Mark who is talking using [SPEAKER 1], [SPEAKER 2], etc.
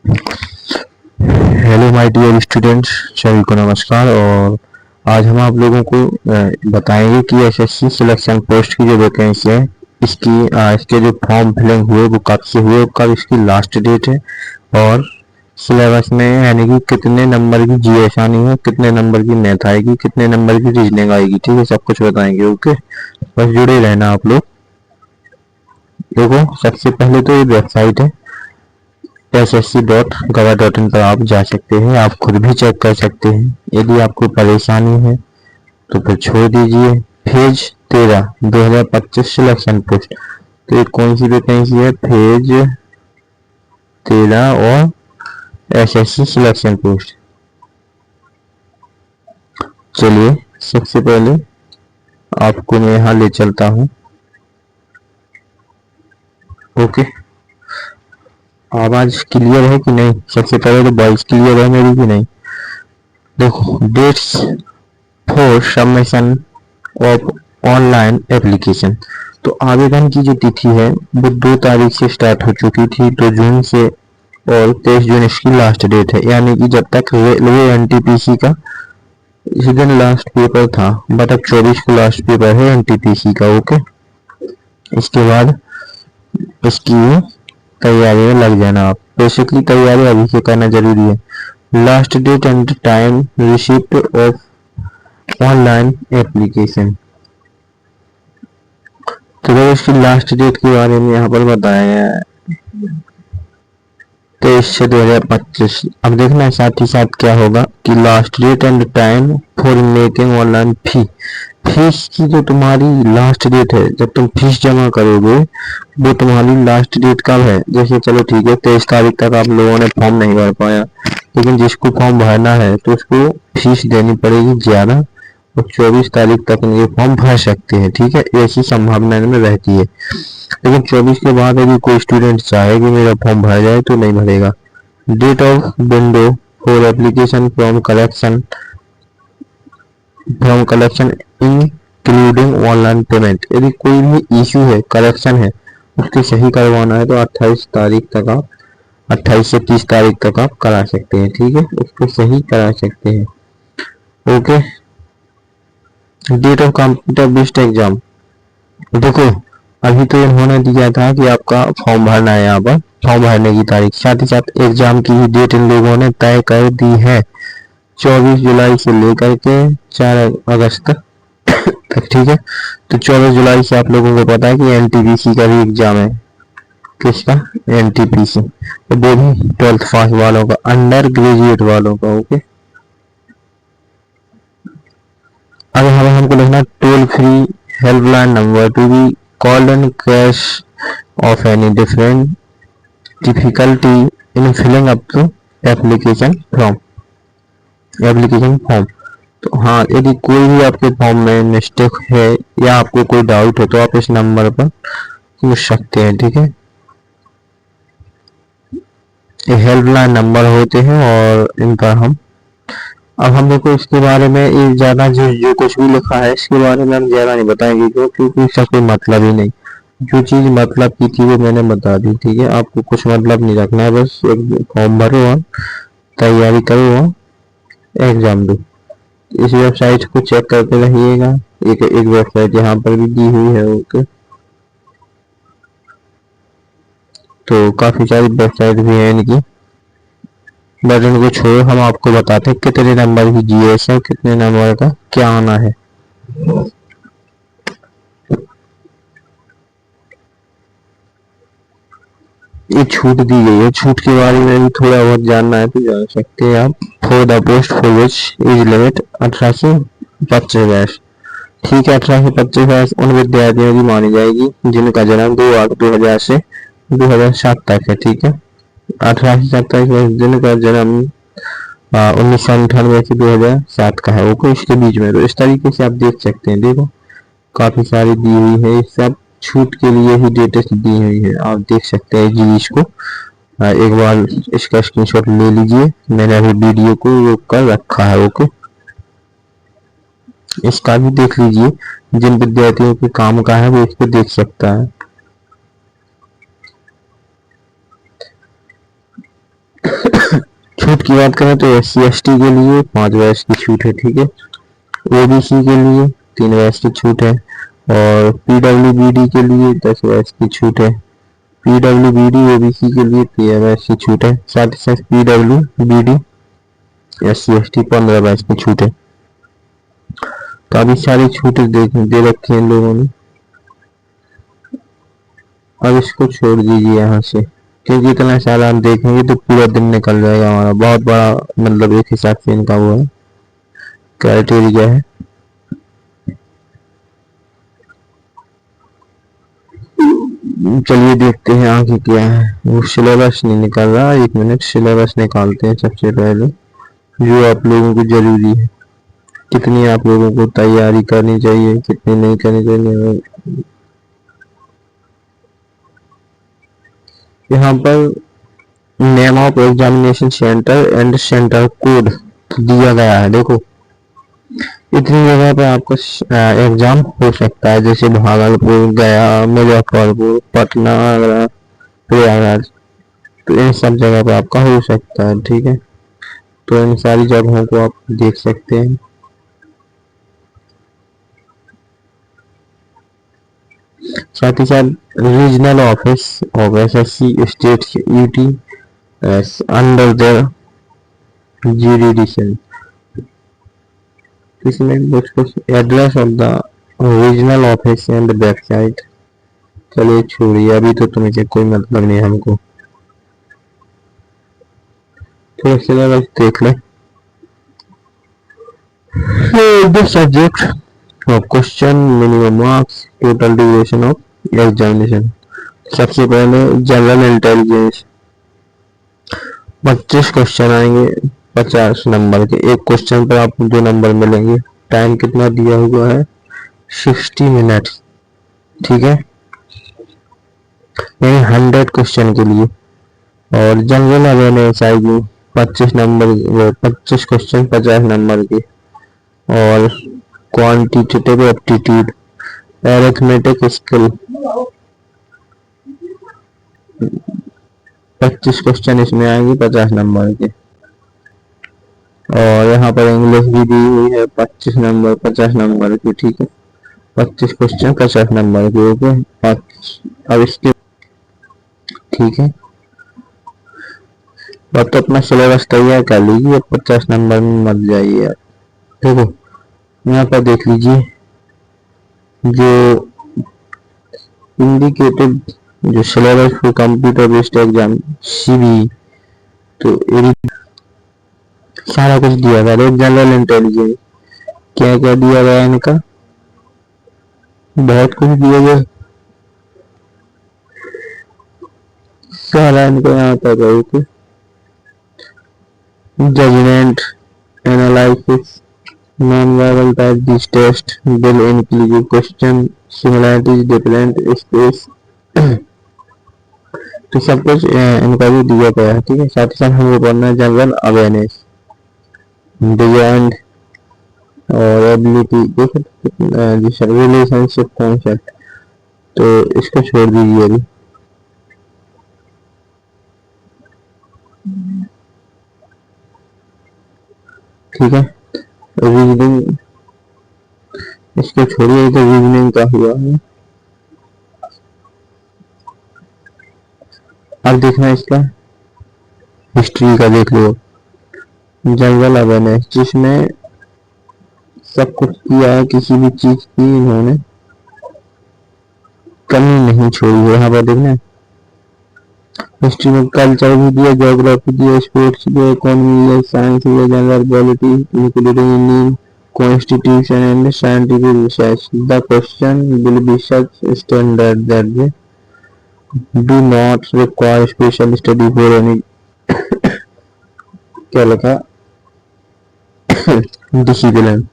[SPEAKER 1] Hello my dear students, सभी को नमस्कार। और आज हम आप लोगों को बताएंगे कि एसएससी सिलेक्शन पोस्ट की जो वैकेंसी है इसके जो फॉर्म फिलिंग हुए वो कब से हुए, कब इसकी लास्ट डेट है, और सिलेबस में यानी कि कितने नंबर की जीएस आनी है, कितने नंबर की मैथ आएगी, कितने नंबर की रीजनिंग आएगी। ठीक है, सब कुछ बताएंगे। ओके, बस जुड़े रहना आप लोग। देखो, सबसे पहले तो ये वेबसाइट है ssc.gov.in पर आप जा सकते हैं। आप खुद भी चेक कर सकते हैं। यदि आपको परेशानी है तो फिर छोड़ दीजिए। फेज 13 2025 सिलेक्शन पोस्ट, तो ये कौन सी वैकेंसी है? फेज 13 और एसएससी सिलेक्शन पोस्ट। चलिए, सबसे पहले आपको मैं यहाँ ले चलता हूँ। ओके, आवाज क्लियर है कि नहीं? सबसे पहले तो वॉइस क्लियर है मेरी कि नहीं? देखो, dates for submission of online application, तो आवेदन की जो तिथि है वो 2 तारीख से स्टार्ट हो चुकी थी, 2 जून से, और 23 जून इसकी लास्ट डेट है। यानी कि जब तक रेलवे एनटीपीसी का इसी दिन लास्ट पेपर था, बट अब 24 को लास्ट पेपर है एनटीपीसी का। ओके, इसके बाद इसकी तैयारी में लग जाना आप। बेसिकली तैयारी अभी से करना जरूरी है। Last date and time receipt of online application, तो इसकी लास्ट डेट के बारे में यहाँ पर बताया गया है 23 से 2025। अब देखना है साथ ही साथ क्या होगा कि last date and time for making online fees की जो तुम्हारी लास्ट डेट है, जब तुम फीस जमा करोगे वो तुम्हारी लास्ट डेट कब है? जैसे चलो ठीक है, 23 तारीख तक आप लोगों ने फॉर्म नहीं भर पाया, लेकिन जिसको फॉर्म भरना है तो उसको फीस देनी पड़ेगी ज़्यादा, और 24 तारीख तक ये फॉर्म भर सकते हैं। ठीक है, ऐसी संभावना इनमें रहती है। लेकिन 24 के बाद यदि कोई स्टूडेंट चाहे कि मेरा फॉर्म भर जाए तो नहीं भरेगा। Date of window for application from collection including online payment, यदि कोई भी इशू है, कलेक्शन है, उसको सही करवाना है तो 28 तारीख तक आप 28 से 30 तारीख तक आप करा सकते हैं। ठीक है, उसको सही करा सकते हैं। Okay, date of computer based exam, देखो अभी तो इन्होंने दिया था कि आपका फॉर्म भरना है, यहाँ पर फॉर्म भरने की तारीख, साथ ही साथ एग्जाम की भी डेट इन लोगों ने तय कर दी है, 24 जुलाई से लेकर के 4 अगस्त तक। ठीक है, तो 24 जुलाई से आप लोगों को पता है कि एनटीपीसी का भी एग्जाम है। किसका? एनटीपीसी, तो वो भी 12th पास वालों का, अंडर ग्रेजुएट वालों का। ओके, अब हमको लिखना toll free helpline number to be called in case of any different difficulty in filling up to application form. तो हाँ, यदि कोई भी आपके फॉर्म में मिस्टेक है या आपको कोई डाउट है तो आप इस नंबर पर पूछ सकते हैं। ठीक है, ये हेल्पलाइन नंबर होते हैं और इन पर अब हम देखो इसके बारे में ये ज़्यादा जो कुछ भी लिखा है इसके बारे में हम ज़्यादा नहीं बताएंगे, क्योंकि इसका कोई मतलब ही नहीं। जो चीज़ मतलब की थी वो मैंने बता दी। ठीक है, आपको कुछ मतलब नहीं रखना है, बस एक फॉर्म भरो और तैयारी करो और एग्जाम दो। इस वेबसाइट को चेक करते रहिएगा। एक वेबसाइट यहाँ पर भी दी हुई है। ओके, तो काफ़ी सारी वेबसाइट भी है इनकी, बट इनको छोड़ो, हम आपको बताते हैं कितने नंबर की जीएस है, कितने नंबर का क्या आना है। ये छूट दी गई है, छूट के बारे में भी थोड़ा बहुत जानना है तो जान सकते हैं आप। For the post for which age limit 18 से 25 वर्ष। ठीक है, 18 से 25 वर्ष उन विद्यार्थियों की मानी जाएगी जिनका जन्म 2 अक्टूबर 2000 से 2007 तक है। ठीक है, 18 से 27 वर्ष जिनका जन्म 1998 से 2007 का है। वो इसके बीच में, तो इस तरीके से आप देख सकते हैं। देखो, काफी सारी दी हुई है, सब छूट के लिए ही डेटेस्ट दी हुई है, आप देख सकते हैं जी इसको। एक बार इसका स्क्रीनशॉट ले लीजिए, मैंने अभी वीडियो को रोक कर रखा है। ओके, इसका भी देख लीजिए, जिन विद्यार्थियों के काम का है वो इसको देख सकता है। छूट की बात करें तो SC/ST के लिए 5 वर्ष की छूट है, ठीक है। OBC के लिए 3 वर्ष की छूट है और PWBD के लिए 10 वर्ष की छूट है। PWBD OBC के लिए 13 वर्ष की छूट है। साथ ही साथ PWBD SC/ST 15 वर्ष की छूट है। काफी सारी छूटें दे रखी हैं इन लोगों ने। अब इसको छोड़ दीजिए यहाँ से, क्योंकि इतना सारा हम देखेंगे तो पूरा दिन निकल जाएगा हमारा। बहुत बड़ा मतलब एक हिसाब से इनका वो है, क्राइटेरिया है। चलिए देखते हैं आगे क्या है। वो सिलेबस नहीं निकल रहा, 1 मिनट, सिलेबस निकालते हैं सबसे पहले, जो आप लोगों को जरूरी है। कितनी आप लोगों को तैयारी करनी चाहिए, कितनी नहीं करनी चाहिए। यहाँ पर name of examination centre and centre code दिया गया है। देखो इतनी जगह पे आपका एग्जाम हो सकता है, जैसे भागलपुर, गया, मुजफ्फरपुर, पटना, आगरा, प्रयागराज। तो इन सब जगह पे आपका हो सकता है, ठीक है। तो इन सारी जगहों को आप देख सकते हैं। साथ ही साथ regional office of SSC state UT under the jurisdiction, इसमें कुछ address of the regional office and website. चलिए छोड़िए, अभी तो तुम्हें कोई मतलब नहीं है हमको। थोड़ा सिलेबस देख ले। The subject of question, minimum marks, total duration of examination। सबसे पहले जनरल इंटेलिजेंस, 25 क्वेश्चन आएंगे 50 नंबर के। एक क्वेश्चन पर आपको 2 नंबर मिलेंगे। टाइम कितना दिया हुआ है, 60 मिनट, ठीक है, यानी 100 क्वेश्चन के लिए। और जनरल अवेयरनेस आएगी 25 नंबर, 25 क्वेश्चन 50 नंबर के। और quantitative aptitude, arithmetic skill, 25 question इसमें आएंगे 50 नंबर के। और यहाँ पर इंग्लिश भी दी हुई है 25 नंबर 50 नंबर की, ठीक है। 25 क्वेश्चन 50 नंबर के, ओके। अब इसके ठीक है, अब तो अपना सिलेबस तैयार कर लीजिए, 50 नंबर में मत जाइए आप। देखो यहाँ पर देख लीजिए, जो इंडिकेटेड जो syllabus for computer based exam CBE, तो सारा कुछ दिया गया है। जनरल इंटेलिजेंस क्या क्या दिया गया है इनका, बहुत कुछ दिया गया सारा इनका यहाँ तक है, okay. Judgement analysis, non-verbal type this test will include question, similarities, different space। तो सब कुछ इनका भी दिया गया है, ठीक है। साथ ही साथ हमको पढ़ना है जनरल अवेयरनेस, डिजाइन और एबिलिटी, देखो रिलेशनशिप कॉन्सेप्ट। तो इसको छोड़ दीजिए अभी, ठीक है। रीजनिंग इसको छोड़िए, तो रीजनिंग का हुआ है। अब देखना इसका हिस्ट्री का, देख लो जनरल अवेयरनेस, जिसमें सब कुछ किया है, किसी भी चीज की इन्होंने कमी नहीं छोड़ी है। यहाँ पर देखना हिस्ट्री में कल्चर भी दिया, ज्योग्राफी दिया, स्पोर्ट्स दिया, इकोनॉमी दिया, साइंस दिया, general polity including Indian constitution and scientific research. The question will be such standard that they do not require special study for any, क्या लिखा, डिसिप्लिन।